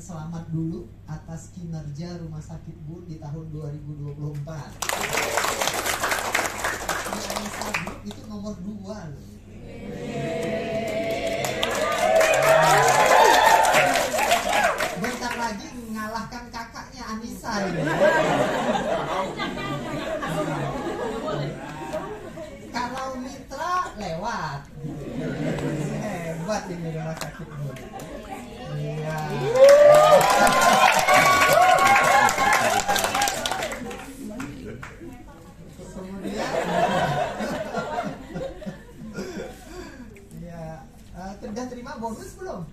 selamat dulu atas kinerja Rumah Sakit Bun di tahun 2024. Anissa Group itu nomor 2 loh. Bentar lagi mengalahkan kakaknya Anissa ini. Kalau mitra lewat. Hebat ini Rumah Sakit Bun. Iya. Kemudian ya, sudah terima bonus belum?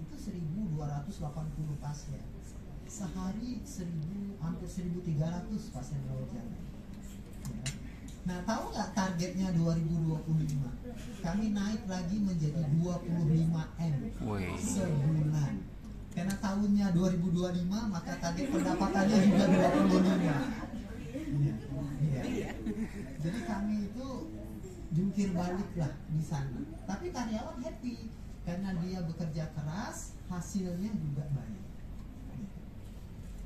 Itu 1.280 pasien. Sehari 1.000, hampir 1.300 pasien rawat jalan. Ya. Nah, tahu nggak targetnya 2025? Kami naik lagi menjadi 25M sebulan. Karena tahunnya 2025, maka target pendapatannya juga 25. Iya. Jadi kami itu jungkir balik lah di sana. Tapi karyawan happy karena dia bekerja keras, hasilnya juga baik.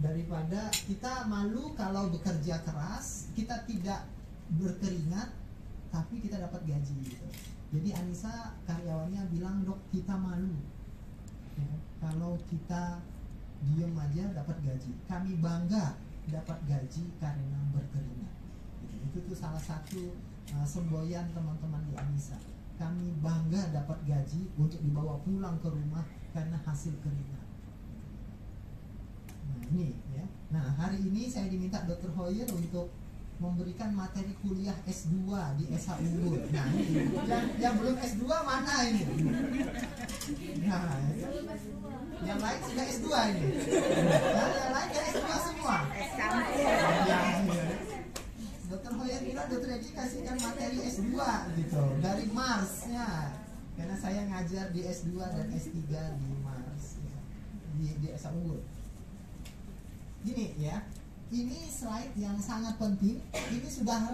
Daripada kita malu kalau bekerja keras, kita tidak berkeringat, tapi kita dapat gaji gitu. Jadi Anissa karyawannya bilang, dok kita malu ya, kalau kita diem aja dapat gaji. Kami bangga dapat gaji karena berkeringat. Itu tuh salah satu semboyan teman-teman di Anissa. Kami bangga dapat gaji untuk dibawa pulang ke rumah karena hasil keringat. Nah ini ya. Nah hari ini saya diminta Dr. Hoyer untuk memberikan materi kuliah S2 di SH Unggul. Nah ini yang belum S2 mana ini? Nah yang lain sudah S2 ini. Nah, yang lain sudah S2 semua. Dr. Hoyer bilang Dr. Edi kasihkan materi S2 gitu dari Mars-nya. Karena saya ngajar di S2 dan S3 di Mars ya. di SH Unggul. Gini ya. Ini slide yang sangat penting. Ini sudah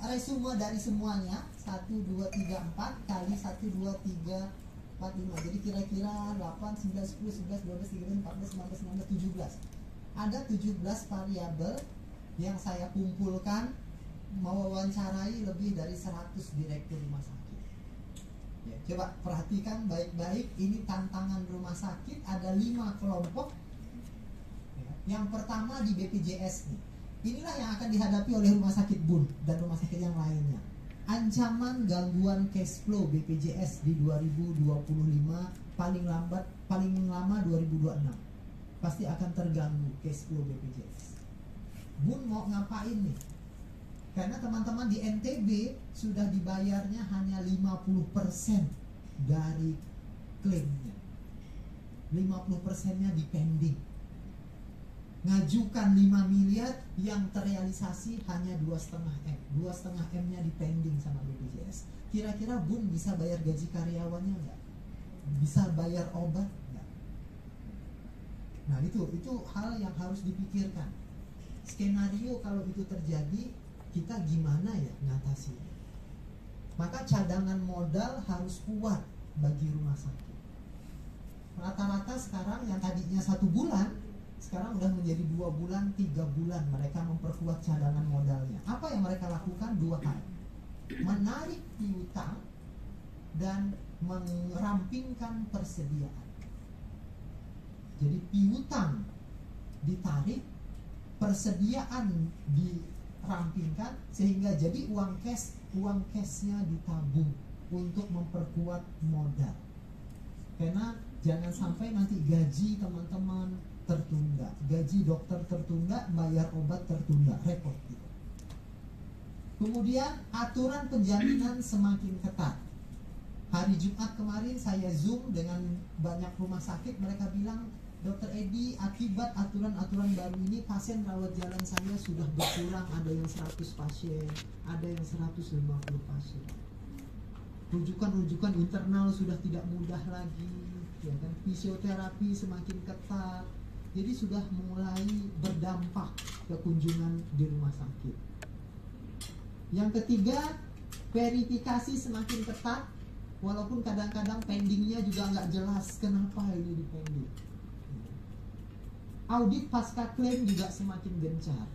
resume dari semuanya. 1, 2, 3, 4 kali 1, 2, 3, 4, 5. Jadi kira-kira 8, 9, 10, 11, 12, 13, 14, 15, 16, 17. Ada 17 variabel yang saya kumpulkan mewawancarai lebih dari 100 direktur rumah sakit. Ya, coba perhatikan baik-baik. Ini tantangan rumah sakit. Ada 5 kelompok. Yang pertama di BPJS nih. Inilah yang akan dihadapi oleh rumah sakit Bun dan rumah sakit yang lainnya. Ancaman gangguan cash flow BPJS di 2025 paling lama 2026. Pasti akan terganggu cash flow BPJS. Bun mau ngapain nih? Karena teman-teman di NTB sudah dibayarnya hanya 50% dari klaimnya. 50%-nya di pending. Ngajukan 5 miliar yang terrealisasi hanya 2,5 M. 2,5 M-nya di pending sama BPJS. Kira-kira Bun bisa bayar gaji karyawannya nggak? Bisa bayar obat nggak? Nah itu hal yang harus dipikirkan. Skenario kalau itu terjadi, kita gimana ya ngatasinya? Maka cadangan modal harus kuat bagi rumah sakit. Rata-rata sekarang yang tadinya 1 bulan sekarang udah menjadi 2 bulan, 3 bulan mereka memperkuat cadangan modalnya. Apa yang mereka lakukan? 2 hal. Menarik piutang dan merampingkan persediaan. Jadi piutang ditarik, persediaan dirampingkan sehingga jadi uang cashnya ditabung untuk memperkuat modal. Karena jangan sampai nanti gaji teman-teman tertunda, gaji dokter tertunda, bayar obat tertunda, repot gitu. Kemudian aturan penjaminan semakin ketat. Hari Jumat kemarin saya Zoom dengan banyak rumah sakit, mereka bilang, Dr. Edi, akibat aturan-aturan baru ini pasien rawat jalan saya sudah berkurang, ada yang 100 pasien, ada yang 150 pasien. Rujukan-rujukan internal sudah tidak mudah lagi, ya kan? Fisioterapi semakin ketat. Jadi sudah mulai berdampak ke kunjungan di rumah sakit. Yang ketiga, verifikasi semakin ketat. Walaupun kadang-kadang pendingnya juga nggak jelas kenapa ini di pending. Audit pasca klaim juga semakin gencar.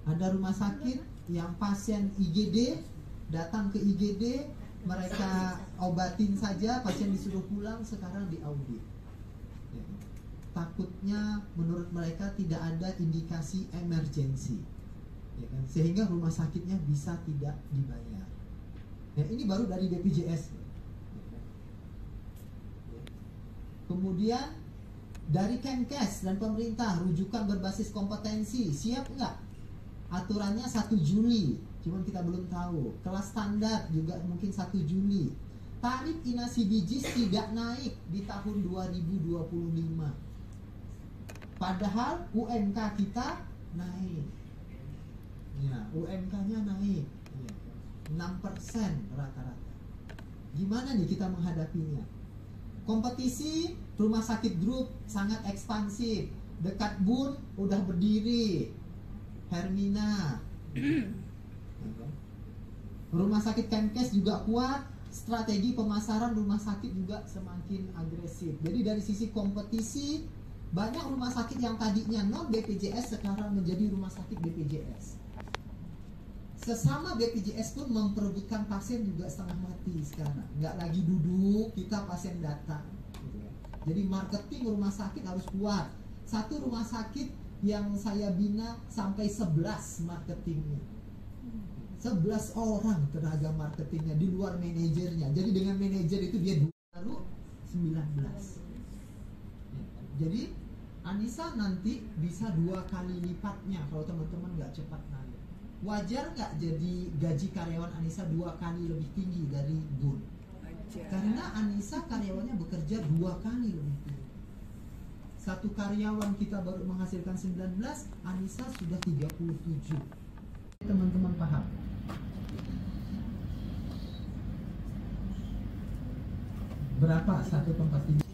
Ada rumah sakit yang pasien IGD datang ke IGD, mereka obatin saja, pasien disuruh pulang, sekarang diaudit. Ya. Takutnya menurut mereka tidak ada indikasi emergensi, ya kan? Sehingga rumah sakitnya bisa tidak dibayar. Ya, ini baru dari BPJS. Kemudian dari Kemenkes dan pemerintah, rujukan berbasis kompetensi, siap nggak? Aturannya 1 Juli, cuman kita belum tahu. Kelas standar juga mungkin 1 Juli. Tarif inasi bijis tidak naik di tahun 2025. Padahal UMK kita naik. Ya, UMK-nya naik. 6% rata-rata. Gimana nih kita menghadapinya? Kompetisi rumah sakit grup sangat ekspansif. Dekat Bun udah berdiri Hermina. Rumah sakit Kemenkes juga kuat. Strategi pemasaran rumah sakit juga semakin agresif. Jadi dari sisi kompetisi, banyak rumah sakit yang tadinya non BPJS sekarang menjadi rumah sakit BPJS. Sesama BPJS pun memperebutkan pasien juga setengah mati sekarang. Nggak lagi duduk, kita pasien datang. Jadi marketing rumah sakit harus kuat. Satu rumah sakit yang saya bina sampai 11 marketingnya. 11 orang tenaga marketingnya di luar manajernya. Jadi dengan manajer itu dia baru 19. Jadi Anissa nanti bisa 2 kali lipatnya kalau teman-teman nggak cepat naik. Wajar nggak jadi gaji karyawan Anissa 2 kali lebih tinggi dari Bun? Karena Anissa karyawannya bekerja 2 kali lebih tinggi. Satu karyawan kita baru menghasilkan 19, Anissa sudah 37. Teman-teman paham? Berapa satu tempat tidur?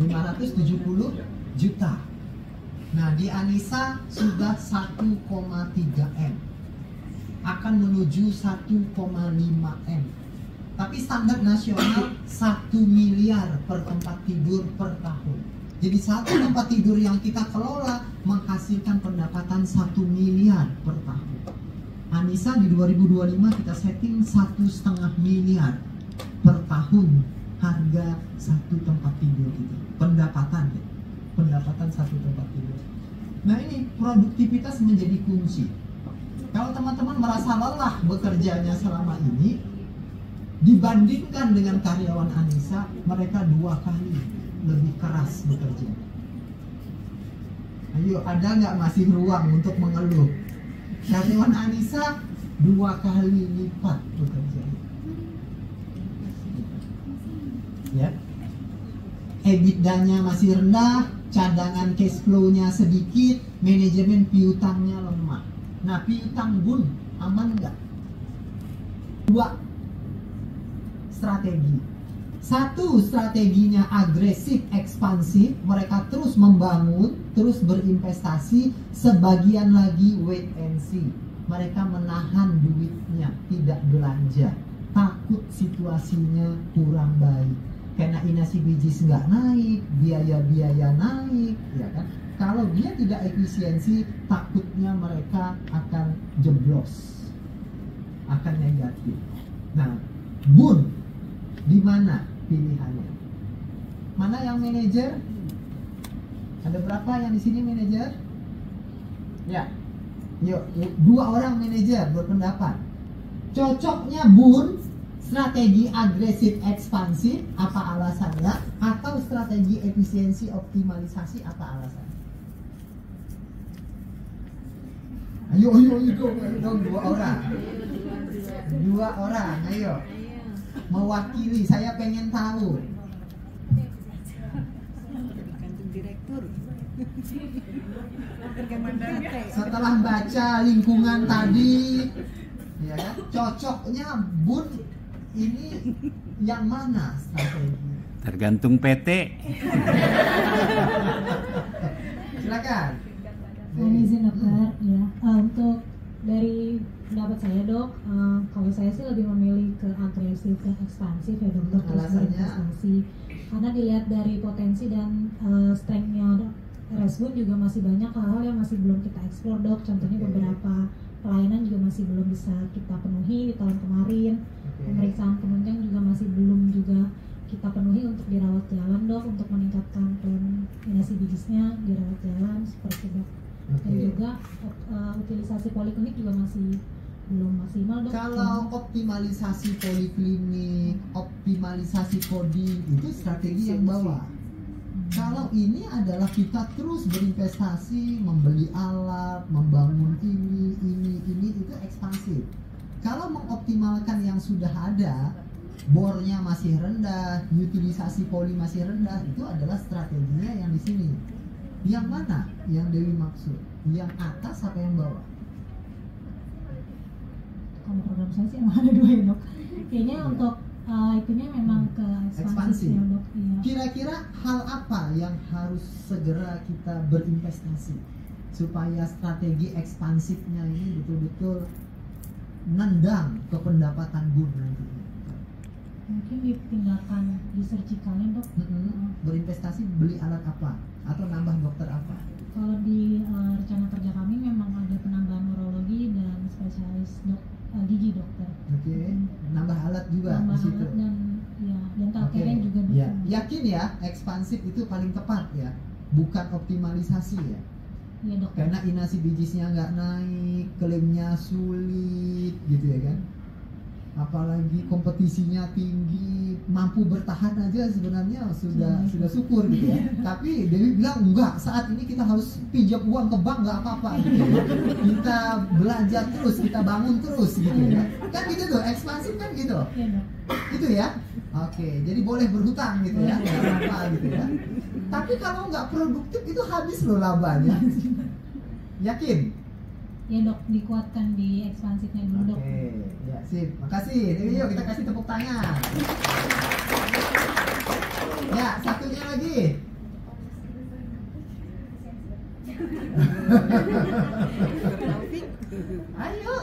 570 juta. Nah, di Anissa sudah 1,3 M. Akan menuju 1,5 M. Tapi standar nasional 1 miliar per tempat tidur per tahun. Jadi satu tempat tidur yang kita kelola menghasilkan pendapatan 1 miliar per tahun. Anissa di 2025 kita setting 1,5 miliar per tahun harga satu tempat tidur itu. Pendapatan ya. Pendapatan satu tempat tidur. Nah, ini produktivitas menjadi kunci. Kalau teman-teman merasa lelah bekerjanya selama ini, dibandingkan dengan karyawan Anissa, mereka 2 kali lebih keras bekerja. Ayo, ada nggak masih ruang untuk mengeluh? Karyawan Anissa 2 kali lipat bekerja. Ya, EBITDA-nya masih rendah, cadangan cash flow-nya sedikit, manajemen piutangnya lemah. Nah, piutang Bun aman nggak? 2 strategi. 1, strateginya agresif, ekspansif, mereka terus membangun, terus berinvestasi. Sebagian lagi wait and see, mereka menahan duitnya, tidak belanja, takut situasinya kurang baik. Karena inasi bijis nggak naik, biaya-biaya naik, ya kan? Kalau dia tidak efisiensi, takutnya mereka akan jeblos, akan negatif. Nah, Bun, di mana pilihannya? Mana yang manajer? Ada berapa yang di sini manajer? Ya, yuk 2 orang manajer berpendapat. Cocoknya Bun strategi agresif ekspansif, apa alasannya? Atau strategi efisiensi optimalisasi, apa alasannya? Ayo dong 2 orang. 2 orang, ayo. Mewakili, saya pengen tahu. Tergantung direktur. Setelah baca lingkungan tadi, ya kan? Cocoknya Bun ini yang mana strategi? Tergantung PT. Silakan. Mohon izin dokter ya, untuk Dari pendapat saya dok, kalau saya sih lebih memilih ke agresif dan ekspansif ya dokter terus Alasannya? berinvestasi. Karena dilihat dari potensi dan strength-nya Resbun juga masih banyak hal-hal yang masih belum kita explore dok. Contohnya Oke. beberapa pelayanan juga masih belum bisa kita penuhi di tahun kemarin. Oke. Pemeriksaan penunjang juga masih belum juga kita penuhi untuk dirawat jalan dok, untuk meningkatkan koordinasi bisnisnya dirawat jalan seperti dok. Dan Oke. juga utilisasi poliklinik juga masih belum maksimal dok. Kalau optimalisasi poliklinik, optimalisasi coding itu strategi yang bawah. Kalau ini adalah kita terus berinvestasi, membeli alat, membangun ini itu ekspansif. Kalau mengoptimalkan yang sudah ada, bornya masih rendah, utilisasi poli masih rendah, itu adalah strateginya yang di sini. Yang mana yang Dewi maksud? Yang atas apa yang bawah? Kalau program saya sih emang ada dua ya dok. Kayaknya Iya. untuk itunya memang ke Ekspansi. ekspansif ya dok. Iya. Kira-kira hal apa yang harus segera kita berinvestasi supaya strategi ekspansifnya ini betul-betul nendang ke pendapatan BUN nantinya? Mungkin di tindakan diserjikalnya dok. Berinvestasi beli alat apa atau nambah dokter apa? Kalau di rencana kerja kami memang ada penambahan neurologi dan spesialis gigi dokter. Oke, nambah alat juga Nambah di situ. alat dan ya dental Oke, care juga dok. ya. Yakin ya ekspansif itu paling tepat ya, bukan optimalisasi ya. Iya dok. Karena inasi bijisnya nggak naik, klaimnya sulit gitu ya kan. Apalagi kompetisinya tinggi, mampu bertahan aja sebenarnya sudah syukur gitu ya. Tapi Dewi bilang enggak, saat ini kita harus pinjam uang ke bank nggak apa-apa gitu ya. Kita belajar terus, kita bangun terus gitu ya. Kan gitu tuh, ekspansif kan gitu. Iya dok. Itu ya. Oke, jadi boleh berhutang gitu ya, nggak apa-apa gitu ya. Tapi kalau nggak produktif itu habis loh labanya. Yakin? Ya dok, dikuatkan di ekspansifnya dulu dok. Oke, ya sip. Makasih. Dewi, yuk kita kasih tepuk tangan. Ya, satunya lagi. Ayo,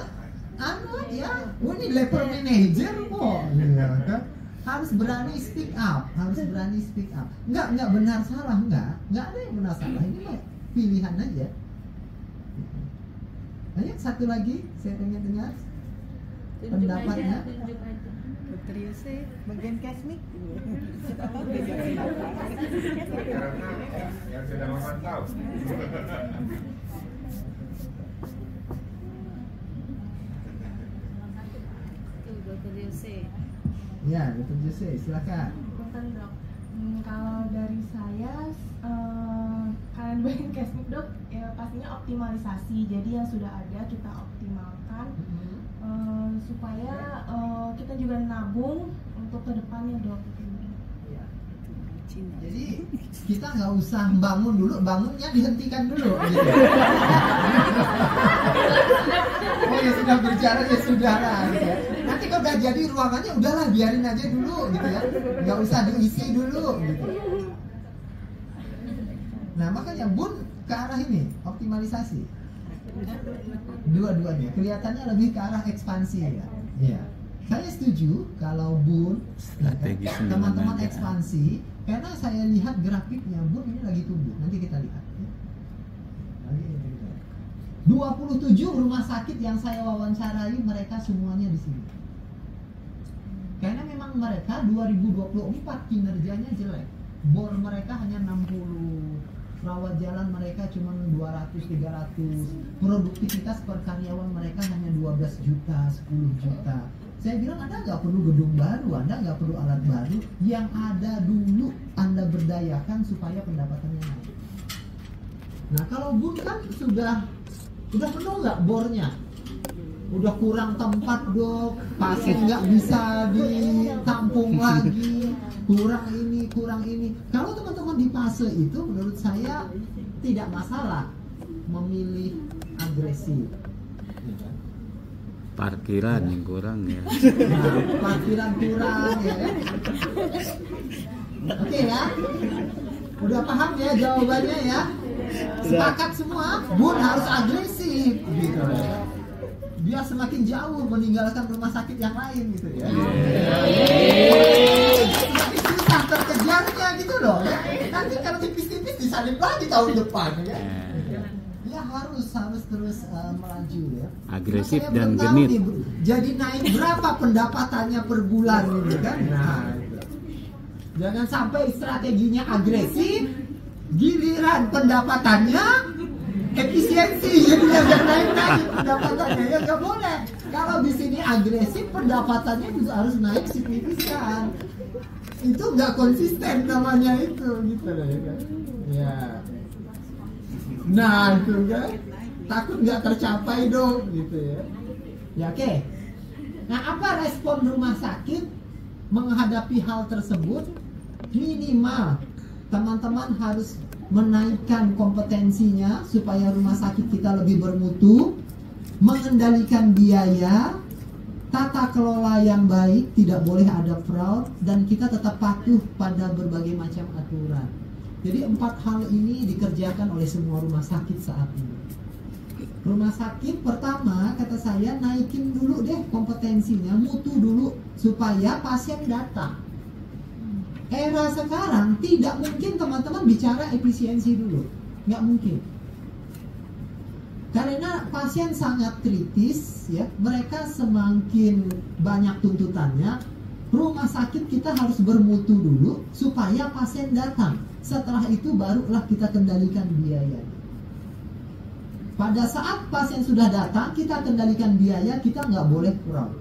anu ya. Ini level manager kok. Iya, kan? Harus berani speak up, harus berani speak up. Enggak benar salah, enggak ada yang benar salah. Ini mah pilihan aja. Ayo satu lagi, saya pengen dengar pendapatnya. Dokter Yose bagian kesmik. Yang sedang memantau. Dokter Yose. Ya, Dr. Jose, silakan. Punten dok. Kalau dari saya, kalian bagian kesmik dok, ya pastinya optimalisasi. Jadi yang sudah ada kita optimalkan supaya kita juga nabung untuk kedepannya dok. Ya. Cina. Jadi kita nggak usah bangun dulu, bangunnya dihentikan dulu. Gitu. Oh ya sudah berjalan ya sudah lah. Gitu ya. Nanti kalau udah jadi ruangannya udahlah biarin aja dulu gitu ya, nggak usah diisi dulu gitu. Nah makanya BUN ke arah ini optimalisasi. Dua-duanya kelihatannya lebih ke arah ekspansi ya. Iya. Saya setuju kalau BUN Strategi teman-teman sembilan aja. ekspansi, karena saya lihat grafiknya BUN ini lagi tumbuh. Nanti kita lihat. Ya. Lagi kita lihat. 27 rumah sakit yang saya wawancarai mereka semuanya di sini. Karena memang mereka 2024 kinerjanya jelek. Bor mereka hanya 60. Rawat jalan mereka cuma 200-300. Produktivitas per karyawan mereka hanya 12 juta, 10 juta. Saya bilang Anda nggak perlu gedung baru, Anda nggak perlu alat baru. Yang ada dulu Anda berdayakan supaya pendapatannya naik. Nah kalau BUN kan sudah penuh nggak bornya? Udah kurang tempat dok, pasien nggak bisa ditampung lagi, kurang ini. Kalau teman-teman di fase itu, menurut saya tidak masalah memilih agresif. Parkiran yang kurang ya. Nah, parkiran kurang ya kan? Oke ya, udah paham ya jawabannya ya? Sepakat semua, BUN harus agresif gitu. dia semakin jauh meninggalkan rumah sakit yang lain gitu ya. Semakin susah terkejarnya gitu loh ya. Nanti kalau tipis-tipis disalib lagi tahun depan ya. Ya harus terus melaju ya. Agresif Nah, saya dan belum tahu genit. nih, jadi naik berapa pendapatannya per bulan gitu kan. Nah, itu. Jangan sampai strateginya agresif, giliran pendapatannya efisiensi, jadi nggak naik pendapatannya ya nggak boleh. Kalau di sini agresif, pendapatannya juga harus naik signifikan. Itu nggak konsisten namanya itu gitu loh ya kan. Ya. Nah itu kan takut nggak tercapai dong gitu ya. Ya oke. Nah apa respon rumah sakit menghadapi hal tersebut? Minimal teman-teman harus menaikkan kompetensinya supaya rumah sakit kita lebih bermutu, mengendalikan biaya, tata kelola yang baik, tidak boleh ada fraud, dan kita tetap patuh pada berbagai macam aturan. Jadi 4 hal ini dikerjakan oleh semua rumah sakit saat ini. Rumah sakit pertama, kata saya, naikin dulu deh kompetensinya, mutu dulu supaya pasien datang. Era sekarang tidak mungkin teman-teman bicara efisiensi dulu, nggak mungkin. Karena pasien sangat kritis, ya, mereka semakin banyak tuntutannya. Rumah sakit kita harus bermutu dulu supaya pasien datang. Setelah itu barulah kita kendalikan biaya. Pada saat pasien sudah datang, kita kendalikan biaya, kita nggak boleh fraud.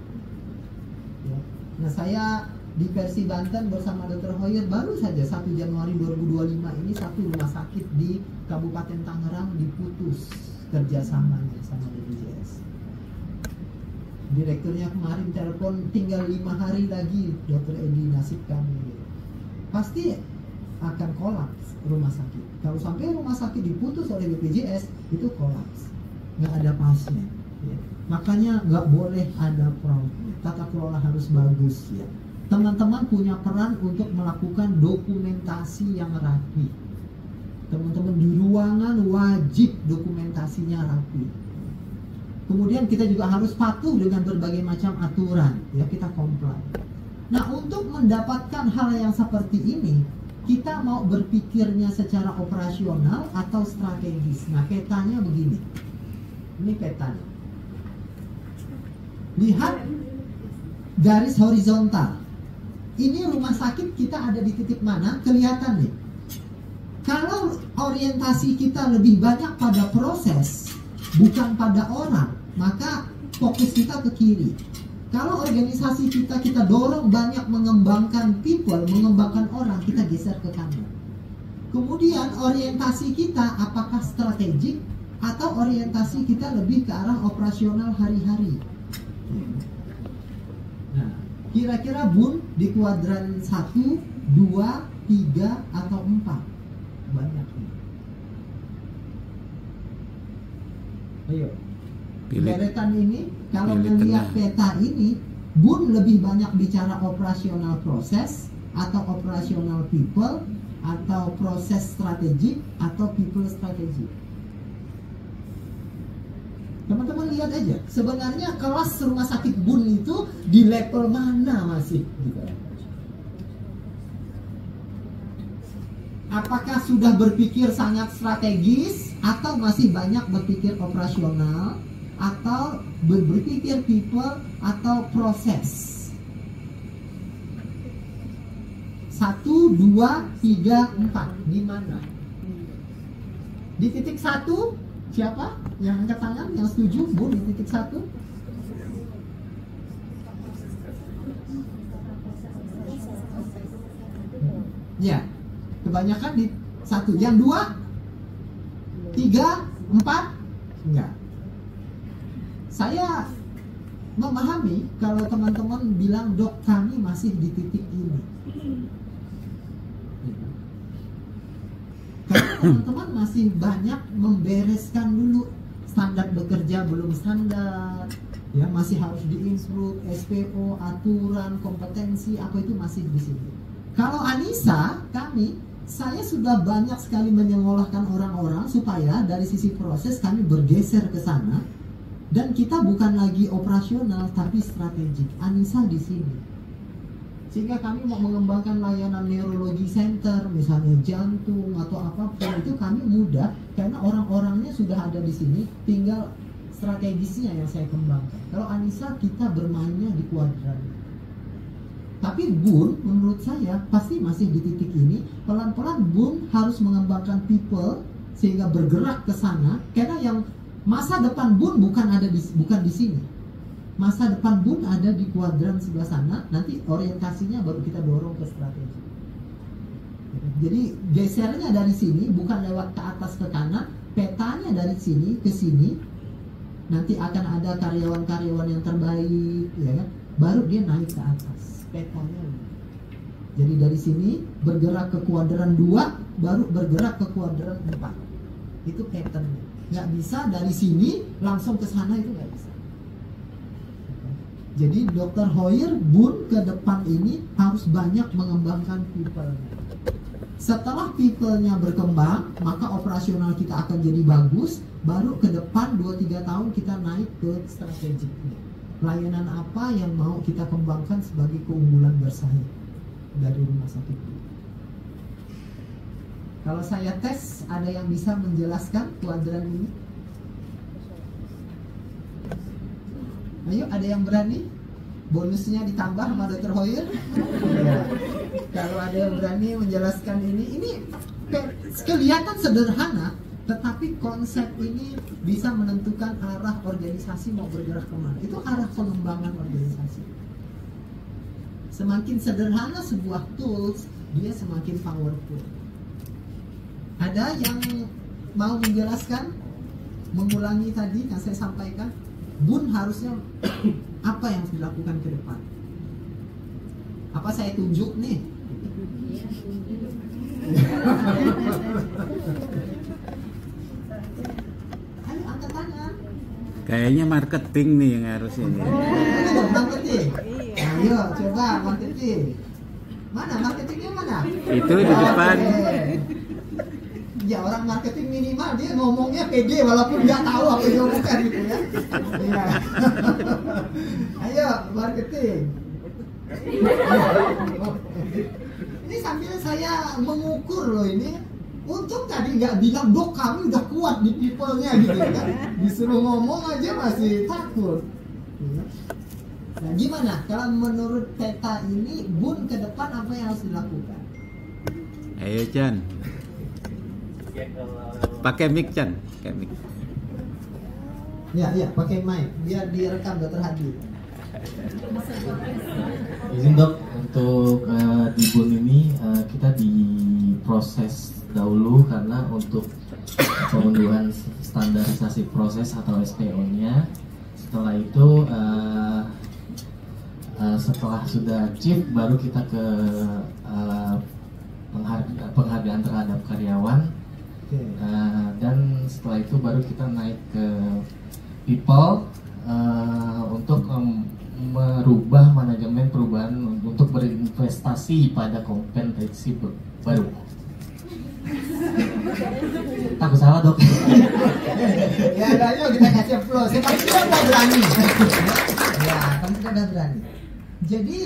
Ya. Nah saya di Persi Banten bersama Dr. Hoyer baru saja 1 Januari 2025 ini satu rumah sakit di Kabupaten Tangerang diputus kerjasamanya sama BPJS. Direkturnya kemarin telepon tinggal 5 hari lagi Dr. Edi nasib kami. Pasti akan kolaps rumah sakit. Kalau sampai rumah sakit diputus oleh BPJS itu kolaps, nggak ada pasien. Ya. Makanya nggak boleh ada fraud. Tata kelola harus bagus ya. Teman-teman punya peran untuk melakukan dokumentasi yang rapi. Teman-teman di ruangan wajib dokumentasinya rapi. Kemudian kita juga harus patuh dengan berbagai macam aturan, ya kita comply. Nah untuk mendapatkan hal yang seperti ini, kita mau berpikirnya secara operasional atau strategis. Nah petanya begini, ini petanya. Lihat garis horizontal. Ini rumah sakit kita ada di titik mana? Kelihatan nih. Kalau orientasi kita lebih banyak pada proses, bukan pada orang, maka fokus kita ke kiri. Kalau organisasi kita dorong banyak mengembangkan people, mengembangkan orang, kita geser ke kanan. Kemudian orientasi kita apakah strategik atau orientasi kita lebih ke arah operasional hari-hari. Nah, kira-kira Bun di kuadran 1, 2, 3, atau 4? Banyak nih. Ayo. Deretan ini, kalau melihat peta ini, Bun lebih banyak bicara operasional proses, atau operasional people, atau proses strategik, atau people strategik. Teman-teman lihat aja, sebenarnya kelas rumah sakit Bun itu di level mana masih? Apakah sudah berpikir sangat strategis, atau masih banyak berpikir operasional, atau berpikir people, atau proses? 1, 2, 3, 4. Di mana? Di titik 1, siapa? Yang angkat tangan, yang setuju, Bu, di titik 1? Ya, kebanyakan di 1. Yang 2, 3, 4? Enggak. Saya memahami kalau teman-teman bilang, dok kami masih di titik ini. Karena teman-teman masih banyak membereskan dulu standar bekerja belum standar, ya masih harus diimprove, SPO, aturan, kompetensi, apa itu masih di sini. Kalau Anissa, saya sudah banyak sekali menyekolahkan orang-orang supaya dari sisi proses kami bergeser ke sana. Dan kita bukan lagi operasional tapi strategik. Anissa di sini. Sehingga kami mau mengembangkan layanan neurologi center, misalnya jantung atau apapun, itu kami mudah karena orang-orangnya sudah ada di sini, tinggal strategisnya yang saya kembangkan. Kalau Anissa kita bermainnya di kuadran. Tapi Bun menurut saya pasti masih di titik ini. Pelan-pelan Bun harus mengembangkan people sehingga bergerak ke sana, karena yang masa depan Bun bukan di sini. Masa depan Bun ada di kuadran sebelah sana. Nanti orientasinya baru kita dorong ke strategi. Jadi gesernya dari sini, bukan lewat ke atas ke kanan. Petanya dari sini ke sini. Nanti akan ada karyawan-karyawan yang terbaik, ya kan? Baru dia naik ke atas. Petanya. Jadi dari sini bergerak ke kuadran 2, baru bergerak ke kuadran 4. Itu patternnya. Nggak bisa dari sini langsung ke sana, itu nggak bisa. Jadi Dr. Hoyer, Bun ke depan ini harus banyak mengembangkan people-nya. Setelah people-nya berkembang, maka operasional kita akan jadi bagus. Baru ke depan 2-3 tahun kita naik ke strategiknya. Layanan apa yang mau kita kembangkan sebagai keunggulan bersaing dari rumah sakit ini. Kalau saya tes, ada yang bisa menjelaskan kuadran ini? Ayo, ada yang berani? Bonusnya ditambah sama Dr. Hoyer? Ya. Kalau ada yang berani menjelaskan ini kelihatan sederhana, tetapi konsep ini bisa menentukan arah organisasi mau bergerak kemana. Itu arah pengembangan organisasi. Semakin sederhana sebuah tools, dia semakin powerful. Ada yang mau menjelaskan, mengulangi tadi yang saya sampaikan? Bun harusnya apa yang harus dilakukan ke depan? Apa saya tunjuk nih? Ayo angkat tangan. Kayaknya marketing nih yang harus ini. Marketing. Ayo coba marketing. Mana marketingnya mana? Itu di depan. Ya orang marketing minimal dia ngomongnya pede walaupun nggak tahu apa yang bukan gitu ya. Ya. Ayo marketing. Ini sambil saya mengukur loh ini. Untung tadi nggak bilang dok kami udah kuat di people-nya gitu kan. Disuruh ngomong aja masih takut. Nah gimana? Kalau menurut peta ini Bun ke depan apa yang harus dilakukan? Ayo Chan. Pakai mic Chan, pakai mic. Ya, pakai mic biar direkam Dr. Hadi. Izin dok, untuk di Bun ini kita diproses dahulu karena untuk pengunduhan standarisasi proses atau SPO-nya. Setelah itu setelah sudah achieve baru kita ke penghargaan terhadap karyawan. Dan setelah itu baru kita naik ke people untuk merubah manajemen perubahan untuk berinvestasi pada kompetensi baru. Takut salah dok. Ya ayo kita kasih flow. Saya pasti udah berani. Ya kamu sudah berani. Jadi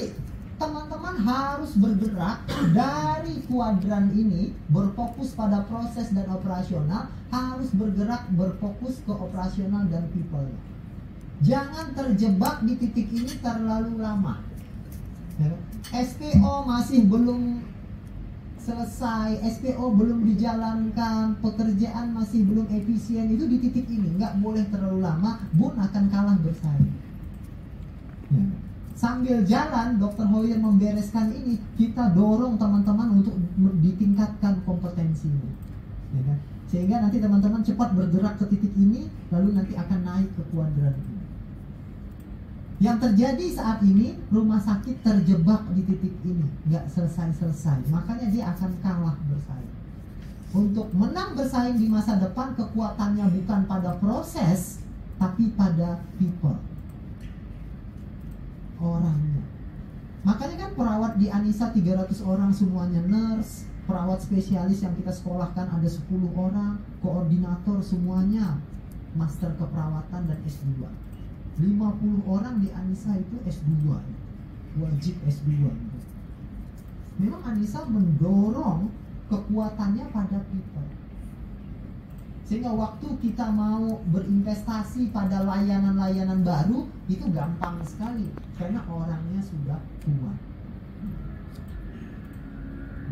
teman-teman harus bergerak dari kuadran ini, berfokus pada proses dan operasional, harus bergerak berfokus ke operasional dan people. Jangan terjebak di titik ini terlalu lama. SPO masih belum selesai, SPO belum dijalankan, pekerjaan masih belum efisien, itu di titik ini nggak boleh terlalu lama. Bun akan kalah bersaing. Sambil jalan Dr. Hoyer membereskan ini, kita dorong teman-teman untuk ditingkatkan kompetensinya, ya kan? Sehingga nanti teman-teman cepat bergerak ke titik ini, lalu nanti akan naik ke kuadran ini. Yang terjadi saat ini, rumah sakit terjebak di titik ini, nggak selesai-selesai, makanya dia akan kalah bersaing. Untuk menang bersaing di masa depan, kekuatannya bukan pada proses, tapi pada people, orangnya. Makanya kan perawat di Anissa 300 orang semuanya nurse, perawat spesialis yang kita sekolahkan ada 10 orang, koordinator semuanya, master keperawatan dan S2. 50 orang di Anissa itu S2, wajib S2. Memang Anissa mendorong kekuatannya pada people, sehingga waktu kita mau berinvestasi pada layanan-layanan baru itu gampang sekali karena orangnya sudah kuat.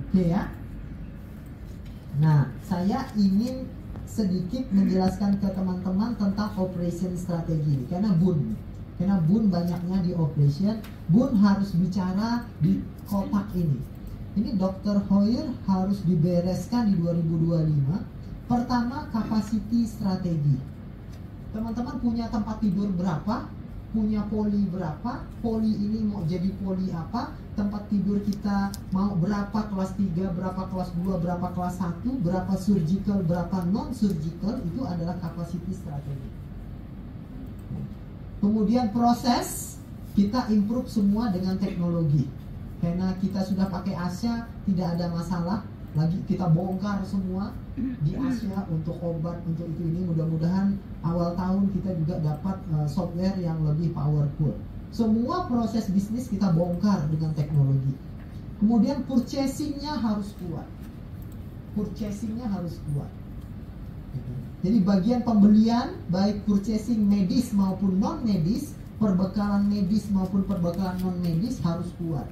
Oke ya. Nah, saya ingin sedikit menjelaskan ke teman-teman tentang operation strategi karena Bun banyaknya di operation. Bun harus bicara di kotak ini. Ini Dr. Hoyer harus dibereskan di 2025. Pertama, capacity strategi. Teman-teman punya tempat tidur berapa? Punya poli berapa? Poli ini mau jadi poli apa? Tempat tidur kita mau berapa kelas 3, berapa kelas 2, berapa kelas 1, berapa surgical, berapa non-surgical, itu adalah capacity strategi. Kemudian proses, kita improve semua dengan teknologi. Karena kita sudah pakai Asia, tidak ada masalah. Lagi kita bongkar semua di Asia untuk obat, untuk itu ini. Mudah-mudahan awal tahun kita juga dapat software yang lebih powerful. Semua proses bisnis kita bongkar dengan teknologi. Kemudian purchasing-nya harus kuat. Purchasing-nya harus kuat. Jadi bagian pembelian, baik purchasing medis maupun non medis, perbekalan medis maupun perbekalan non medis harus kuat.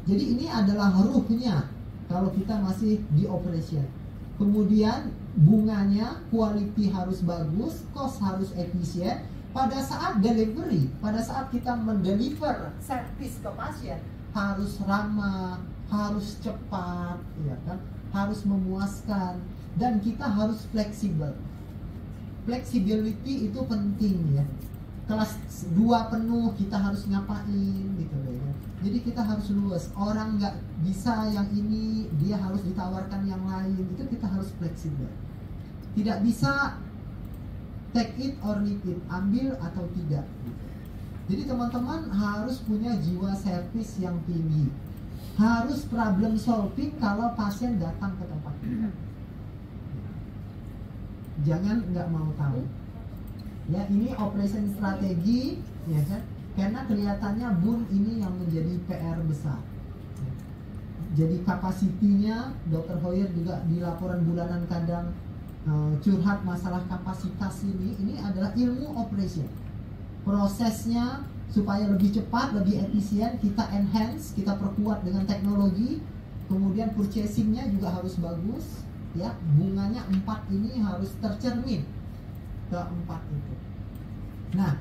Jadi ini adalah ruhnya kalau kita masih di operation. Kemudian bunganya, quality harus bagus, cost harus efisien. Pada saat delivery, pada saat kita mendeliver service ke pasien, harus ramah, harus cepat, ya kan? Harus memuaskan, dan kita harus fleksibel. Flexibility itu penting ya. Kelas 2 penuh kita harus ngapain gitu ya. Jadi kita harus luas. Orang nggak bisa yang ini, dia harus ditawarkan yang lain. Itu kita harus fleksibel. Tidak bisa take it or leave it, ambil atau tidak. Jadi teman-teman harus punya jiwa servis yang tinggi. Harus problem solving kalau pasien datang ke tempat kita. Jangan nggak mau tahu. Ya, ini operation strategi, ya kan? Karena kelihatannya Bun ini yang menjadi PR besar. Jadi kapasitinya, Dr. Hoyer juga di laporan bulanan kadang curhat masalah kapasitas ini adalah ilmu operation. Prosesnya supaya lebih cepat, lebih efisien, kita enhance, kita perkuat dengan teknologi. Kemudian purchasingnya juga harus bagus, ya. Bunganya 4 ini harus tercermin ke 4 itu. Nah,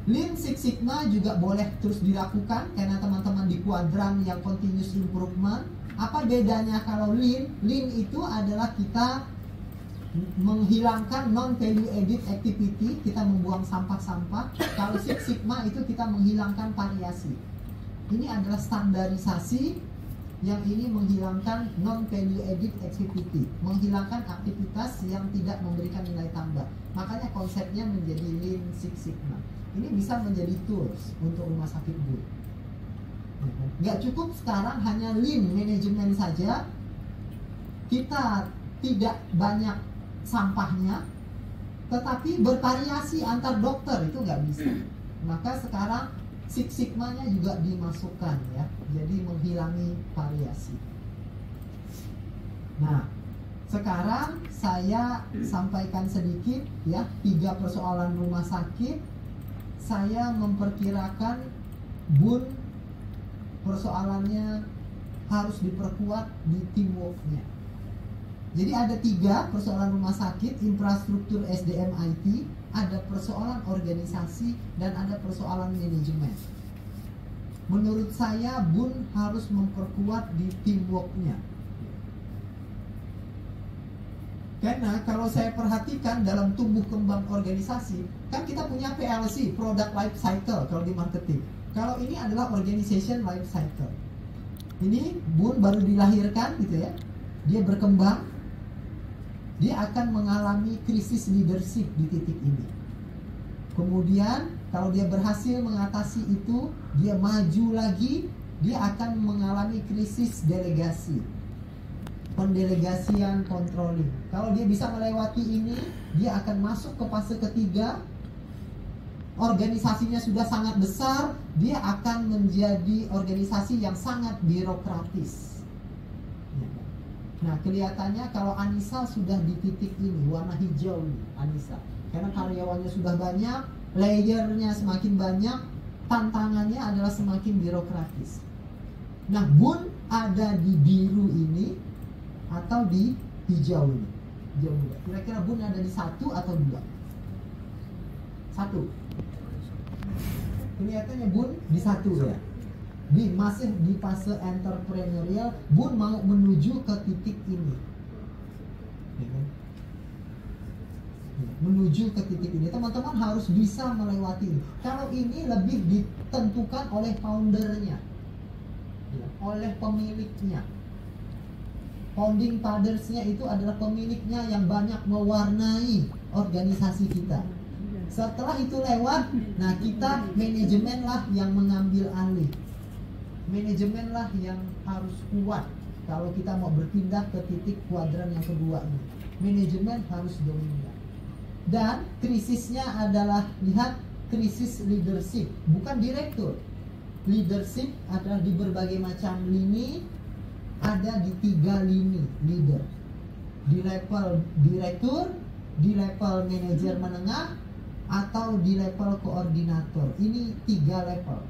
Lean Six Sigma juga boleh terus dilakukan karena teman-teman di kuadran yang continuous improvement. Apa bedanya kalau Lean? Lean itu adalah kita menghilangkan non-value added activity, kita membuang sampah-sampah. Kalau Six Sigma itu kita menghilangkan variasi. Ini adalah standarisasi, yang ini menghilangkan non-value added activity, menghilangkan aktivitas yang tidak memberikan nilai tambah. Makanya konsepnya menjadi Lean Six Sigma. Ini bisa menjadi tools untuk rumah sakit Bun. Nggak cukup sekarang hanya lean management saja, kita tidak banyak sampahnya, tetapi bervariasi antar dokter itu nggak bisa. Maka sekarang Six Sigma-nya juga dimasukkan ya, jadi menghilangi variasi. Nah, sekarang saya sampaikan sedikit ya 3 persoalan rumah sakit. Saya memperkirakan Bun persoalannya harus diperkuat di teamwork-nya. Jadi ada 3 persoalan rumah sakit, infrastruktur SDM IT, ada persoalan organisasi, dan ada persoalan manajemen. Menurut saya Bun harus memperkuat di teamwork-nya. Karena kalau saya perhatikan dalam tumbuh kembang organisasi, kan kita punya PLC, Product Life Cycle kalau di marketing. Kalau ini adalah Organization Life Cycle. Ini Bun baru dilahirkan gitu ya. Dia berkembang. Dia akan mengalami krisis leadership di titik ini. Kemudian kalau dia berhasil mengatasi itu, dia maju lagi, dia akan mengalami krisis delegasi. pendelegasian controlling. Kalau dia bisa melewati ini, dia akan masuk ke fase ketiga. Organisasinya sudah sangat besar, dia akan menjadi organisasi yang sangat birokratis. Nah, kelihatannya kalau Anissa sudah di titik ini, warna hijau ini, Anissa. Karena karyawannya sudah banyak, layernya semakin banyak, tantangannya adalah semakin birokratis. Nah, Bun ada di biru ini atau di hijau ini? Hijau muda. Kira-kira Bun ada di 1 atau 2? 1. Kelihatannya Bun di 1 ya. Masih di fase entrepreneurial, Bun mau menuju ke titik ini. Ya kan? Menuju ke titik ini, teman-teman harus bisa melewati ini. Kalau ini lebih ditentukan oleh foundernya, ya, oleh pemiliknya. Founding fathers-nya itu adalah pemiliknya yang banyak mewarnai organisasi kita. Setelah itu lewat, nah kita manajemen lah yang mengambil alih. Manajemen lah yang harus kuat kalau kita mau berpindah ke titik kuadran yang kedua ini. Manajemen harus dominan. Dan krisisnya adalah, lihat, krisis leadership, bukan direktur. Leadership adalah di berbagai macam lini, ada di 3 lini leader. Di level direktur, di level manajer menengah, atau di level koordinator. Ini 3 level.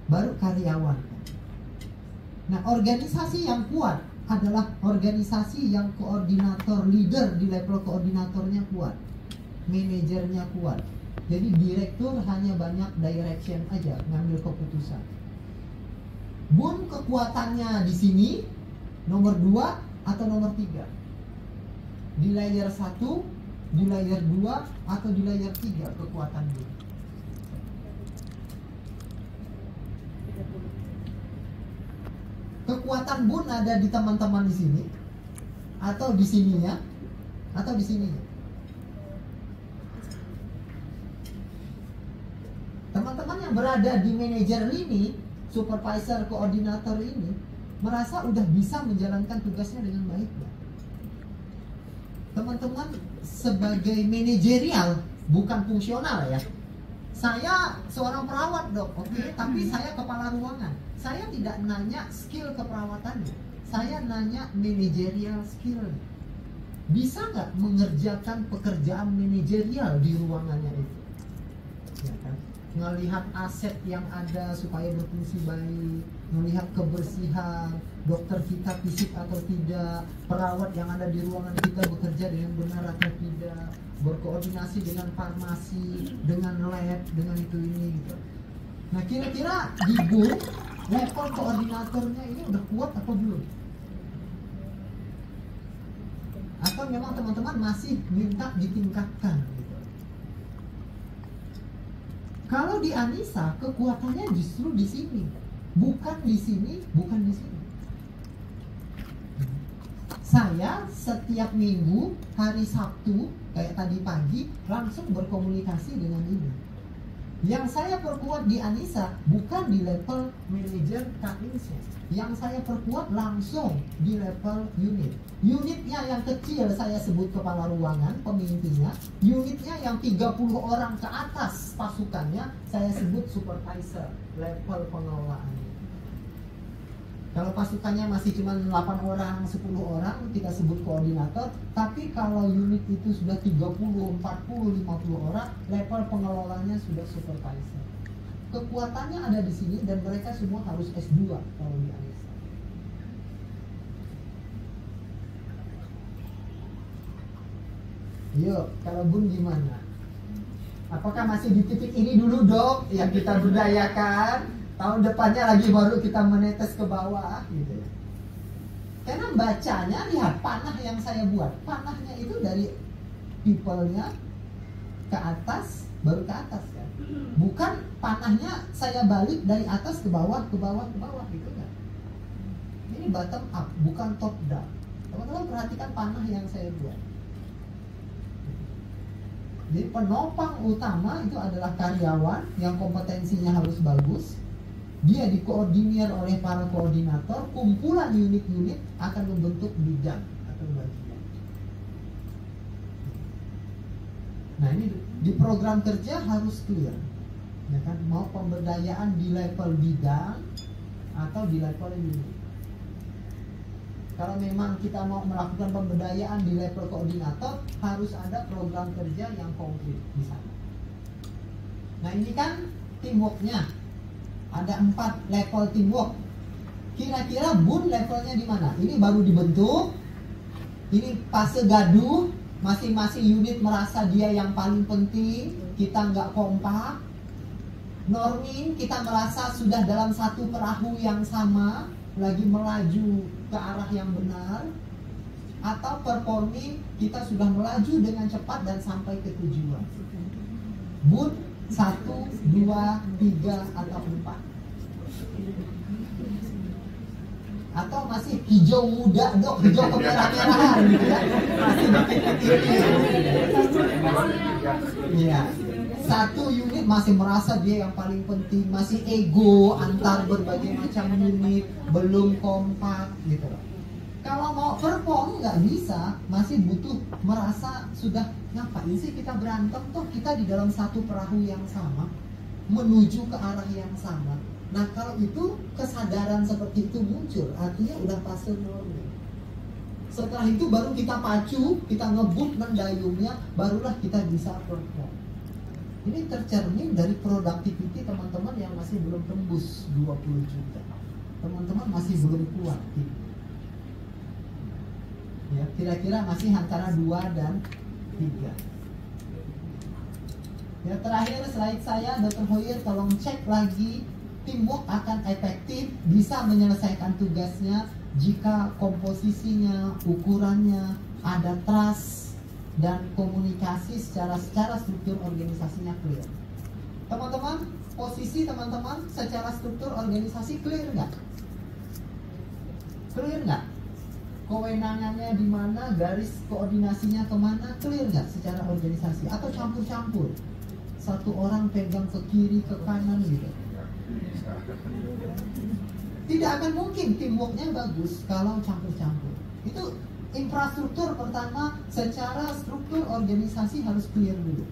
Baru karyawan. Nah, organisasi yang kuat adalah organisasi yang koordinator, leader di level koordinatornya kuat, manajernya kuat. Jadi direktur hanya banyak direction aja, ngambil keputusan. Bun kekuatannya di sini nomor 2 atau nomor 3? Di layer 1, di layer 2, atau di layer 3 kekuatan Bun? Kekuatan Bun ada di teman-teman di sini, atau di sininya, atau di sininya? Teman-teman yang berada di manajer ini, supervisor, koordinator ini, merasa udah bisa menjalankan tugasnya dengan baik. Teman-teman sebagai manajerial, bukan fungsional ya. Saya seorang perawat dok, oke, tapi saya kepala ruangan. Saya tidak nanya skill keperawatannya, saya nanya manajerial skill. Bisa nggak mengerjakan pekerjaan manajerial di ruangannya itu? Ya kan? Melihat aset yang ada supaya berfungsi baik, melihat kebersihan, dokter kita fisik atau tidak, perawat yang ada di ruangan kita bekerja dengan benar atau tidak, berkoordinasi dengan farmasi, dengan lab, dengan itu ini gitu. Nah, kira-kira di Bun level koordinatornya ini udah kuat atau belum? Atau memang teman-teman masih minta ditingkatkan gitu? Kalau di Anissa kekuatannya justru di sini, bukan di sini, bukan di sini. Saya setiap minggu hari Sabtu kayak tadi pagi langsung berkomunikasi dengan ini. Yang saya perkuat di Anissa bukan di level manajer Kak-Insya. Yang saya perkuat langsung di level unit. Unitnya yang kecil saya sebut kepala ruangan, pemimpinnya. Unitnya yang 30 orang ke atas pasukannya saya sebut supervisor, level pengelolaannya. Kalau pasukannya masih cuma 8 orang, 10 orang, kita sebut koordinator. Tapi kalau unit itu sudah 30, 40, 50 orang, level pengelolanya sudah supervisor. Kekuatannya ada di sini dan mereka semua harus S2 kalau di Anissa. Yuk, kalau Bun gimana? Apakah masih di titik ini dulu dok yang kita berdayakan? Tahun depannya lagi baru kita menetes ke bawah gitu ya. Karena bacanya, lihat panah yang saya buat, panahnya itu dari people-nya ke atas, baru ke atas kan. Bukan panahnya saya balik dari atas ke bawah, ke bawah, ke bawah gitu kan. Ini bottom up, bukan top down. Teman-teman perhatikan panah yang saya buat. Jadi penopang utama itu adalah karyawan yang kompetensinya harus bagus. dia dikoordinir oleh para koordinator, kumpulan unit-unit akan membentuk bidang atau bagian. Nah ini di program kerja harus clear, ya kan? Mau pemberdayaan di level bidang atau di level unit. Kalau memang kita mau melakukan pemberdayaan di level koordinator, harus ada program kerja yang konkret di sana. Nah ini kan teamworknya, ada 4 level teamwork. Kira-kira BUN levelnya di mana? Ini baru dibentuk, ini fase gaduh, masing-masing unit merasa dia yang paling penting, kita nggak kompak. Norming, kita merasa sudah dalam satu perahu yang sama, lagi melaju ke arah yang benar. Atau performing, kita sudah melaju dengan cepat dan sampai ke tujuan. BUN 1, 2, 3, atau 4. Atau masih hijau muda dok, hijau kemerah-merahan gitu ya, masih iya. Satu unit masih merasa dia yang paling penting, masih ego antar berbagai macam unit, belum kompak gitu loh. Kalau mau perform nggak bisa, masih butuh merasa sudah ngapain sih kita berantem, toh kita di dalam satu perahu yang sama, menuju ke arah yang sama. Nah kalau itu kesadaran seperti itu muncul, artinya udah fase normal. Setelah itu baru kita pacu, kita ngebut mendayungnya, barulah kita bisa perform. Ini tercermin dari productivity teman-teman yang masih belum tembus 20 juta. Teman-teman masih belum kuat. Ya, kira-kira masih antara 2 dan 3. Ya, terakhir slide saya, Dr. Hoyer tolong cek lagi. Teamwork akan efektif, bisa menyelesaikan tugasnya jika komposisinya, ukurannya, ada trust dan komunikasi secara struktur organisasinya clear. Teman-teman, posisi teman-teman secara struktur organisasi clear nggak? Clear nggak? Kewenangannya di mana, garis koordinasinya kemana, clear nggak secara organisasi? Atau campur-campur? Satu orang pegang ke kiri, ke kanan gitu. Tidak akan mungkin teamworknya bagus kalau campur-campur. Itu infrastruktur pertama, secara struktur organisasi harus clear dulu.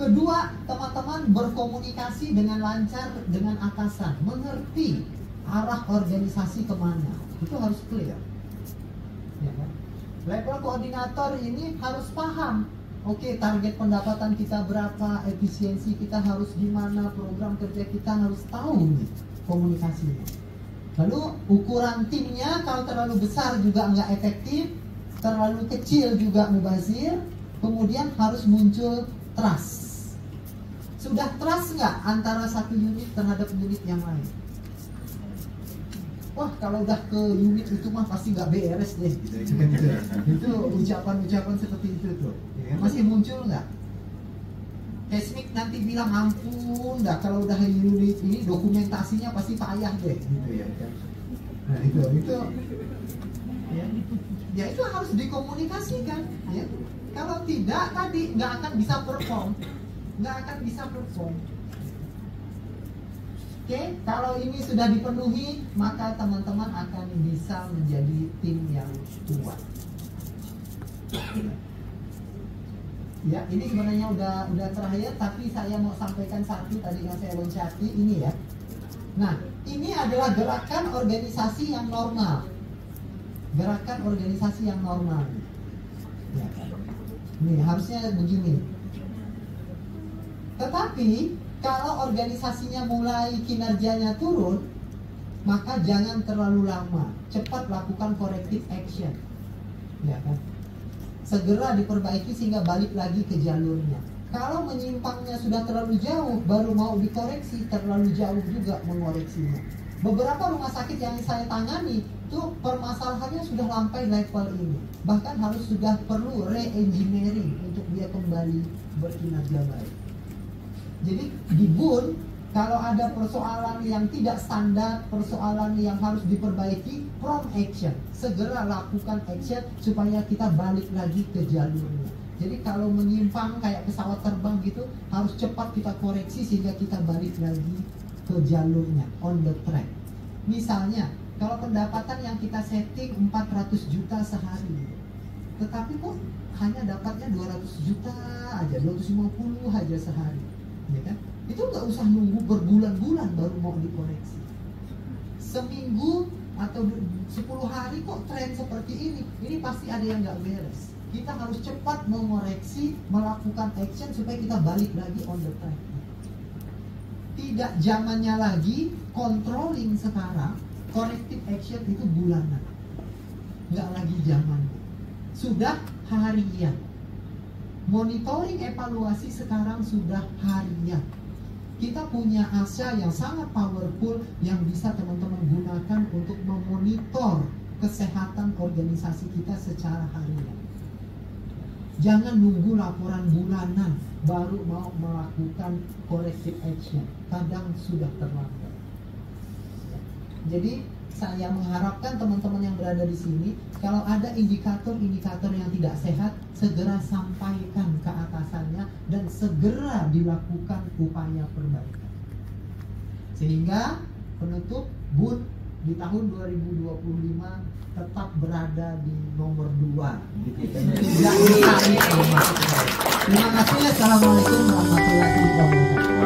Kedua, teman-teman berkomunikasi dengan lancar dengan atasan, mengerti arah organisasi kemana, itu harus clear. Ya kan? Level koordinator ini harus paham. Oke, target pendapatan kita berapa, efisiensi kita harus gimana, program kerja kita harus tahu nih komunikasinya. Lalu ukuran timnya kalau terlalu besar juga nggak efektif, terlalu kecil juga mubazir. Kemudian harus muncul trust. Sudah trust nggak antara satu unit terhadap unit yang lain? Wah, kalau udah ke unit itu mah pasti nggak beres deh. Itu ucapan-ucapan seperti itu tuh. Ya, masih muncul nggak? Kesmik nanti bilang ampun, dah kalau udah unit ini dokumentasinya pasti payah deh. Gitu ya. Nah itu ya itu harus dikomunikasikan. Ya. Kalau tidak tadi nggak akan bisa perform, Oke, kalau ini sudah dipenuhi, maka teman-teman akan bisa menjadi tim yang kuat. Ya, ini sebenarnya udah terakhir, tapi saya mau sampaikan satu tadi yang saya loncati ini ya. Nah, ini adalah gerakan organisasi yang normal. Gerakan organisasi yang normal. Ya. Ini harusnya begini. Tetapi kalau organisasinya mulai kinerjanya turun, maka jangan terlalu lama. Cepat lakukan corrective action. Ya kan? Segera diperbaiki sehingga balik lagi ke jalurnya. Kalau menyimpangnya sudah terlalu jauh, baru mau dikoreksi, terlalu jauh juga mengoreksinya. Beberapa rumah sakit yang saya tangani, itu permasalahannya sudah sampai level ini. Bahkan harus sudah perlu re-engineering untuk dia kembali berkinerja baik. Jadi di BUN, kalau ada persoalan yang tidak standar, persoalan yang harus diperbaiki, prompt action, segera lakukan action supaya kita balik lagi ke jalurnya. Jadi kalau menyimpang kayak pesawat terbang gitu, harus cepat kita koreksi sehingga kita balik lagi ke jalurnya, on the track. Misalnya, kalau pendapatan yang kita setting 400 juta sehari, tetapi kok hanya dapatnya 200 juta aja, 250 aja sehari, ya kan? Itu nggak usah nunggu berbulan-bulan baru mau dikoreksi. Seminggu atau 10 hari kok tren seperti ini pasti ada yang nggak beres. Kita harus cepat mengoreksi, melakukan action supaya kita balik lagi on the track. Tidak zamannya lagi controlling sekarang, corrective action itu bulanan, nggak lagi zamannya, sudah harian. Monitoring evaluasi sekarang sudah harian. Kita punya ASA yang sangat powerful yang bisa teman-teman gunakan untuk memonitor kesehatan organisasi kita secara harian. Jangan nunggu laporan bulanan baru mau melakukan corrective action. Kadang sudah terlambat. Jadi saya mengharapkan teman-teman yang berada di sini, kalau ada indikator-indikator yang tidak sehat, segera sampaikan ke atasannya dan segera dilakukan upaya perbaikan. Sehingga penutup BUN di tahun 2025 tetap berada di nomor 2 gitu. Tidak ditarik. Terima kasih. Assalamualaikum warahmatullahi wabarakatuh.